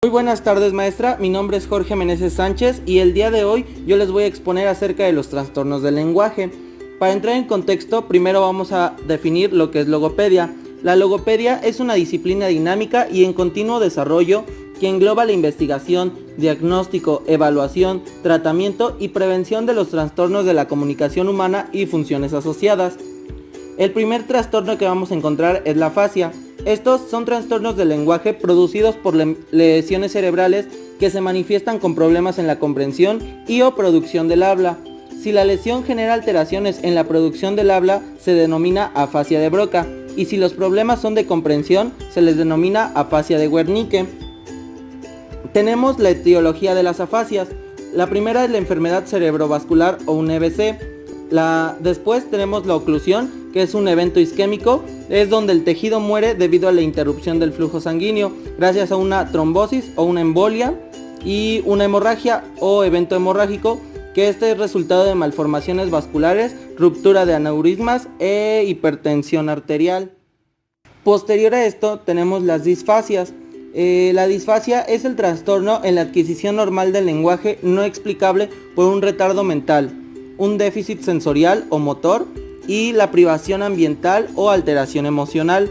Muy buenas tardes, maestra, mi nombre es Jorge Meneses Sánchez y el día de hoy yo les voy a exponer acerca de los trastornos del lenguaje. Para entrar en contexto, primero vamos a definir lo que es logopedia. La logopedia es una disciplina dinámica y en continuo desarrollo que engloba la investigación, diagnóstico, evaluación, tratamiento y prevención de los trastornos de la comunicación humana y funciones asociadas. El primer trastorno que vamos a encontrar es la afasia. Estos son trastornos del lenguaje producidos por lesiones cerebrales que se manifiestan con problemas en la comprensión y o producción del habla. Si la lesión genera alteraciones en la producción del habla, se denomina afasia de Broca, y si los problemas son de comprensión, se les denomina afasia de Wernicke. Tenemos la etiología de las afasias. La primera es la enfermedad cerebrovascular o un EBC. Después tenemos la oclusión, que es un evento isquémico, es donde el tejido muere debido a la interrupción del flujo sanguíneo, gracias a una trombosis o una embolia, y una hemorragia o evento hemorrágico, que este es resultado de malformaciones vasculares, ruptura de aneurismas e hipertensión arterial. Posterior a esto tenemos las disfasias. La disfasia es el trastorno en la adquisición normal del lenguaje no explicable por un retardo mental, un déficit sensorial o motor y la privación ambiental o alteración emocional.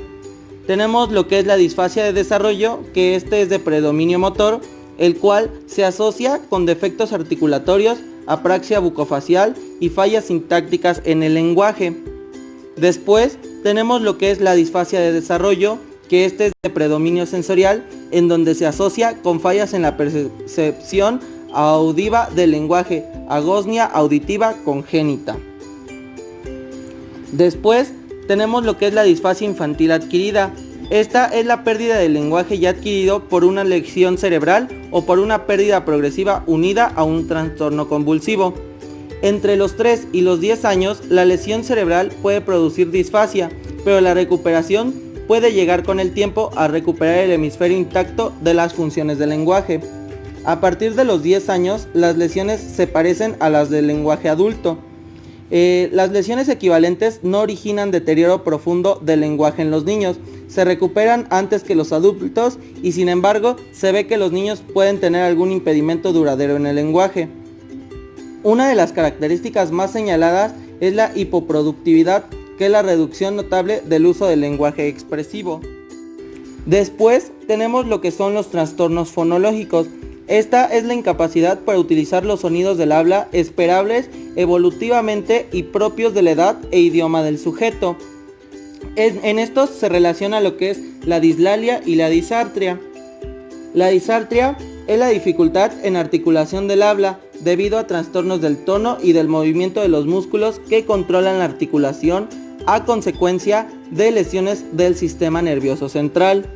Tenemos lo que es la disfasia de desarrollo, que este es de predominio motor, el cual se asocia con defectos articulatorios, apraxia bucofacial y fallas sintácticas en el lenguaje. Después tenemos lo que es la disfasia de desarrollo, que este es de predominio sensorial, en donde se asocia con fallas en la percepción auditiva del lenguaje, agosmia auditiva congénita. Después tenemos lo que es la disfasia infantil adquirida. Esta es la pérdida del lenguaje ya adquirido por una lesión cerebral o por una pérdida progresiva unida a un trastorno convulsivo. Entre los 3 y los 10 años, la lesión cerebral puede producir disfasia, pero la recuperación puede llegar con el tiempo a recuperar el hemisferio intacto de las funciones del lenguaje. A partir de los 10 años, las lesiones se parecen a las del lenguaje adulto. Las lesiones equivalentes no originan deterioro profundo del lenguaje en los niños, se recuperan antes que los adultos y sin embargo se ve que los niños pueden tener algún impedimento duradero en el lenguaje. Una de las características más señaladas es la hipoproductividad, que es la reducción notable del uso del lenguaje expresivo. Después tenemos lo que son los trastornos fonológicos. Esta es la incapacidad para utilizar los sonidos del habla esperables evolutivamente y propios de la edad e idioma del sujeto. En estos se relaciona lo que es la dislalia y la disartria. La disartria es la dificultad en articulación del habla debido a trastornos del tono y del movimiento de los músculos que controlan la articulación a consecuencia de lesiones del sistema nervioso central.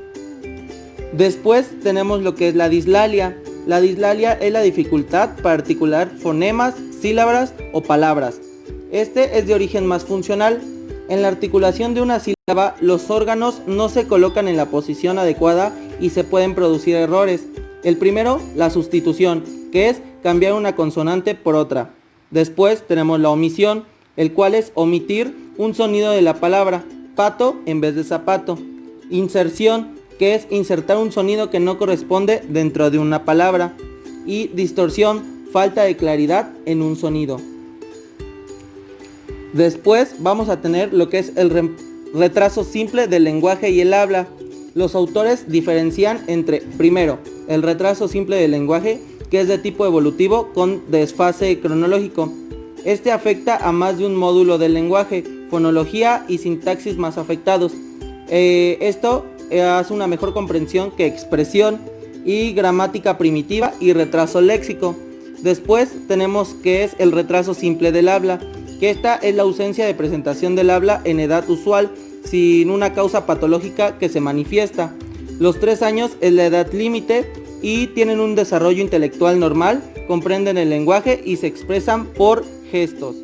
Después tenemos lo que es la dislalia. La dislalia es la dificultad para articular fonemas, sílabas o palabras. Este es de origen más funcional. En la articulación de una sílaba, los órganos no se colocan en la posición adecuada y se pueden producir errores. El primero, la sustitución, que es cambiar una consonante por otra. Después tenemos la omisión, el cual es omitir un sonido de la palabra, pato en vez de zapato. Inserción, que es insertar un sonido que no corresponde dentro de una palabra. Y distorsión, falta de claridad en un sonido. Después vamos a tener lo que es el retraso simple del lenguaje y el habla. Los autores diferencian entre, primero, el retraso simple del lenguaje, que es de tipo evolutivo con desfase cronológico. Este afecta a más de un módulo del lenguaje, fonología y sintaxis más afectados. Esto hace una mejor comprensión que expresión y gramática primitiva y retraso léxico. Después tenemos que es el retraso simple del habla, que esta es la ausencia de presentación del habla en edad usual sin una causa patológica que se manifiesta. Los 3 años es la edad límite y tienen un desarrollo intelectual normal, comprenden el lenguaje y se expresan por gestos.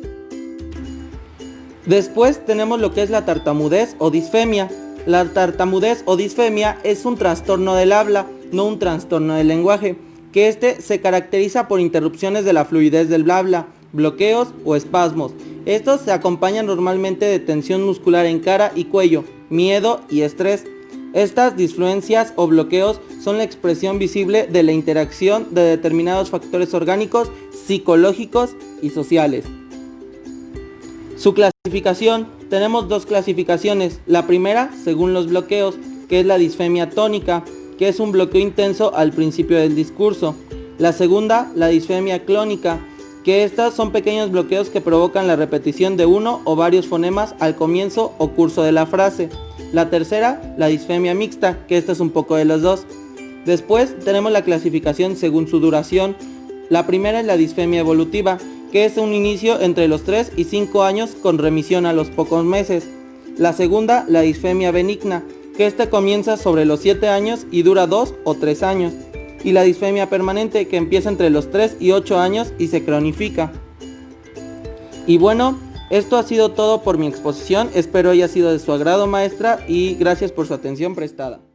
Después tenemos lo que es la tartamudez o disfemia. La tartamudez o disfemia es un trastorno del habla, no un trastorno del lenguaje, que este se caracteriza por interrupciones de la fluidez del habla, bloqueos o espasmos. Estos se acompañan normalmente de tensión muscular en cara y cuello, miedo y estrés. Estas disfluencias o bloqueos son la expresión visible de la interacción de determinados factores orgánicos, psicológicos y sociales. Su clasificación: tenemos dos clasificaciones. La primera, según los bloqueos, que es la disfemia tónica, que es un bloqueo intenso al principio del discurso. La segunda, la disfemia clónica, que estas son pequeños bloqueos que provocan la repetición de uno o varios fonemas al comienzo o curso de la frase. La tercera, la disfemia mixta, que esta es un poco de los dos. Después tenemos la clasificación según su duración. La primera es la disfemia evolutiva, que es un inicio entre los 3 y 5 años con remisión a los pocos meses. La segunda, la disfemia benigna, que esta comienza sobre los 7 años y dura 2 o 3 años. Y la disfemia permanente, que empieza entre los 3 y 8 años y se cronifica. Y bueno, esto ha sido todo por mi exposición. Espero haya sido de su agrado, maestra, y gracias por su atención prestada.